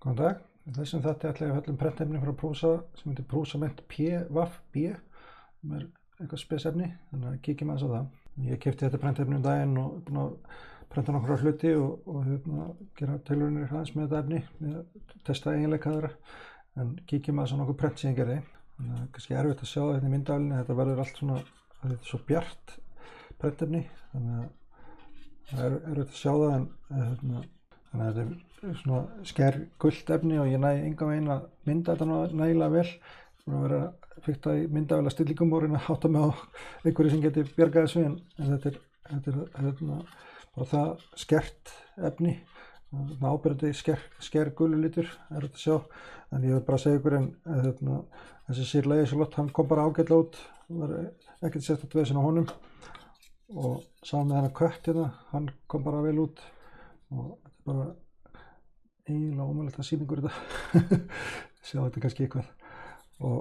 Góðan dag. Í þessum þætti ætla ég að fjalla prentefni frá Prusa sem heitir Prusament PVB sem eitthvað spesefni, þannig að kíkjum aðeins á það. Ég keypti þetta prentefni daginn og er búinn að prenta nokkra hluti og gera tilraunir aðeins með þetta efni, testa eiginleika þeirra, en kíkjum aðeins á nokkuð prent sem ég gerði. Þannig að kannski erfitt að sjá þetta í myndavélinni, þetta verður allt svona, þetta er svo bjart prentefni, þannig að það er erfitt að sjá það, þannig að þetta er svona skærgult efni og ég næ engan veginn að mynda þetta nægilega vel. Ég er að vera að fikta í myndavéla stillingum og reyna að hátta mig á einhverju sem geti bjargað þessu, en þetta er bara það skært efni, áberandi skærgulur litur, erfitt að sjá. En ég vil bara segja ykkur, þessi Sir Lancelot, hann kom bara ágætlega út, var ekkert sérstakt vesen á honum, og sá með hennar kött hérna, hann kom bara vel út og þetta er bara eiginlega ómögulegt að sýna ykkur þetta. Sjá þetta kannski eitthvað og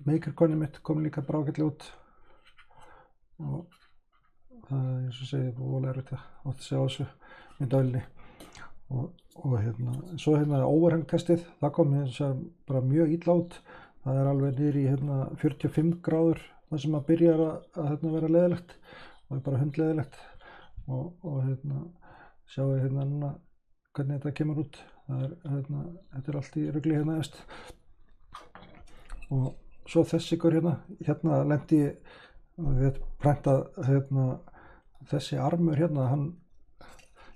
makerkonni mitt kom líka bara ágætlega út og það er eins og segið voðalega erfitt að sjá þessu myndavélinni og svo overhangtestið, það kom bara mjög illa út. Það er alveg niður í 45 gráður það sem að byrjar að vera leiðilegt og er bara hundleiðilegt og sjáu núna hvernig þetta kemur út. Þetta er allt í rugli efst. Og svo þessi ykkur hérna lendi ég prentað þessi armur hann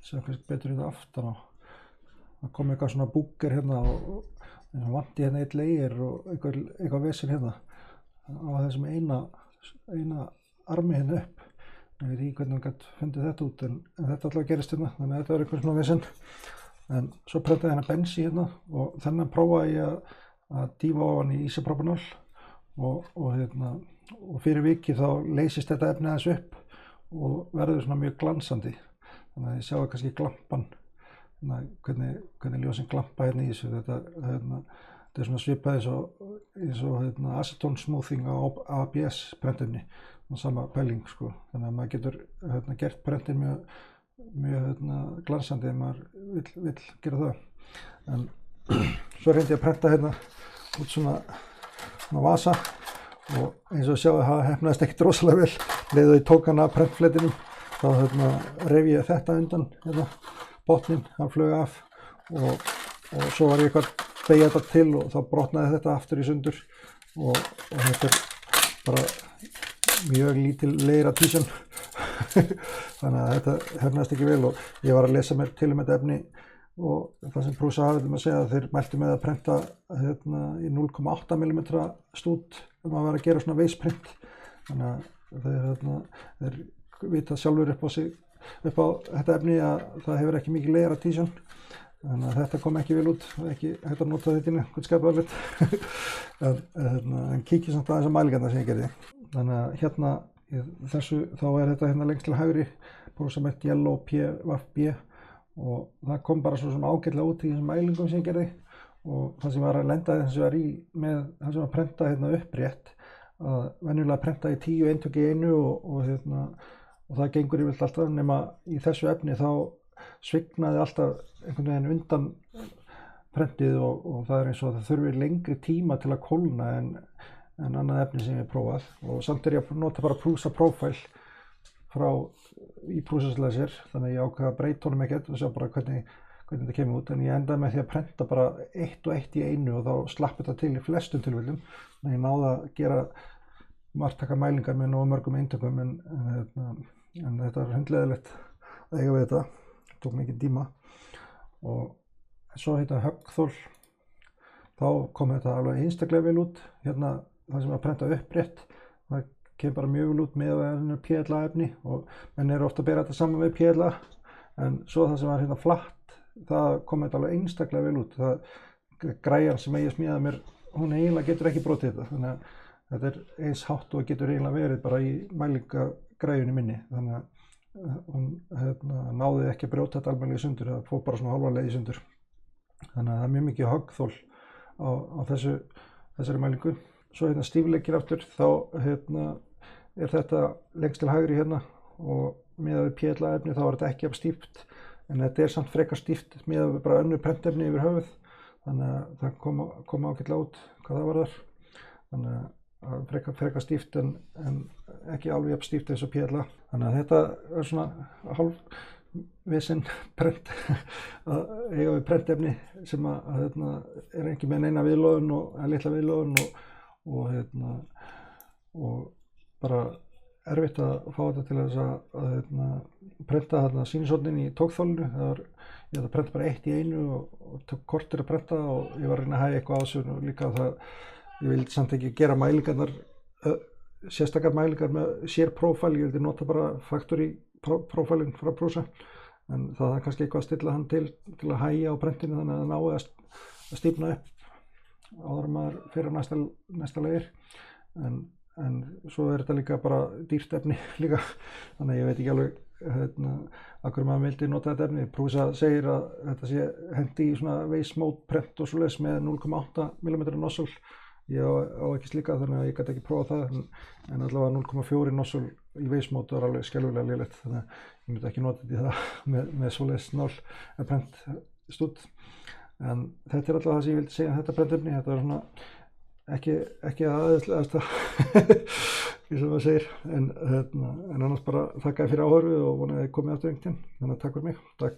sjá kannski betur þetta aftan á. Það kom eitthvað svona búker og vanti eitt layer og eitthvað vesen á þessum eina armi upp. Ég veit ekki hvernig hann gæti fundið þetta út, en þetta alltaf gerist þannig að þetta var eitthvað svona vesen. En svo prentaði ég bensi og þennan prófaði ég að dýfa ofan í isopropanol og fyrir viki þá leysist þetta efni aðeins upp og verður svona mjög glansandi. Þannig að ég sjáu kannski glampan, hvernig ljósin glampa í þessu. Þetta er svona svipað eins og acetone smoothing á ABS prentefni, sama pæling sko. Þannig að maður getur gert prentin mjög glansandi ef maður vill gera það. En svo reyndi ég að prenta út svona vasa og eins og sjáu það heppnaðist ekkert rosalega vel. Leið og ég tók hann af prentfletinum þá ref ég þetta undan botninn, hann flög af og svo var ég eitthvað að beygja þetta til og þá brotnaði þetta aftur í sundur og þetta er bara mjög lítil leiratísjón. Þannig að þetta hefnaðist ekki vel og ég var að lesa mér til þetta efni og það sem Prusa hafði að segja að þeir mæltu með að prenta í 0,8 mm stút að vera að gera svona veisprint. Þannig að þeir vita sjálfur upp á þetta efni að það hefur ekki mikið leiratísjón. Þannig að þetta kom ekki vel út, ekki hægt að nota þetta í einhvern skapvarlit. En kíkjum samt aðeins á mælingarnar sem ég gerði. Þannig að þessu þá er þetta lengst til hægri, Prusament Yellow PVB og það kom bara svo sem ágætlega út í þessum mælingum sem ég gerði og það sem var að lenda þess að var í með það sem var að prenta upprétt, að venjulega prenta í 10 eintök í einu og það gengur yfirleitt alltaf, nema í þessu efni þá svignaði alltaf einhvern veginn undan prentið og það er eins og það þurfi lengri tíma til að kólna en annað efni sem ég hef prófað og samt er ég að nota bara Prusa Profile í Prusa Laser, þannig að ég ákvað að breyta honum ekkert og sjá bara hvernig þetta kemur út, en ég endaði með því að prenta bara eitt og eitt í einu og þá slapp þetta til í flestum tilfellum. Þannig að ég náði að gera marktaka mælingar með nógu mörgum eintökum en þetta var hundleiðilegt að eiga við þetta, tók mikið tíma og svo höggþól, þá kom þetta alveg einstaklega vel út. Það sem að prenta upprétt, það kemur bara mjög vel út með að það er PLA efni og menn eru ofta að bera þetta saman við PLA, en svo það sem var flatt, það kom þetta alveg einstaklega vel út. Græjan sem ég smíðaði mér, hún eiginlega getur ekki brotið þetta, þannig að þetta er eins hátt og getur eiginlega verið bara í mælingagræjunni minni, þannig að hún náði ekki að brjóta þetta almennilega í sundur, það fór bara svona hálfa leið í sundur. Þannig að það er mjög mikið höggþol á þessari mælingu. Svo stífleikir aftur, þá er þetta lengst til hægri og miðað við PLA efni þá er þetta ekki jafn stíft en þetta samt frekar stíft með bara önnur prentefni yfir höfuð, þannig að það kom ágætlega út hvað það varðar. Þannig að frekar stíft en ekki alveg jafn stíft eins og PLA. Þannig að þetta svona hálf vesen prent að eiga við prentefni sem að ekki með neina viðlóðun og litla viðlóðun og bara erfitt að fá þetta til þess að prenta þarna sýnishornin í tókþolinu. Ég ætla að prenta bara eitt í einu og tók kortir að prenta og ég var að reyna að hægja eitthvað á þessu og líka það ég vildi samt ekki gera mælingarnar, sérstakar mælingar með sér prófæl, ég vildi nota bara factory prófælinn frá Prusa, en það er kannski eitthvað að stilla hann til að hægja á prentinu þannig að það nái að stífna upp áður en maður fyrir næsta leir. En svo þetta líka bara dýrt efni líka, þannig að ég veit ekki alveg af hverju maður vildi nota þetta efni. Prusa segir að þetta sé henti í svona waste mode prent og svoleiðis með 0,8 mm nozzle. Ég á ekki slíka þannig að ég gæti ekki prófa það, en allavega 0,4 nozzle í waste mode er alveg skelfilega lélegt, þannig að ég myndi ekki nota þetta í það með svoleiðis prent stúdd. En þetta er allavega það sem ég vildi segja þetta prentefni. Þetta er svona ekki aðeinslegasta eins og maður segir, en annars bara þakka fyrir áhorfið og vona að þið komið aftur einhvern tímann. Þannig að takk fyrir mig. Takk.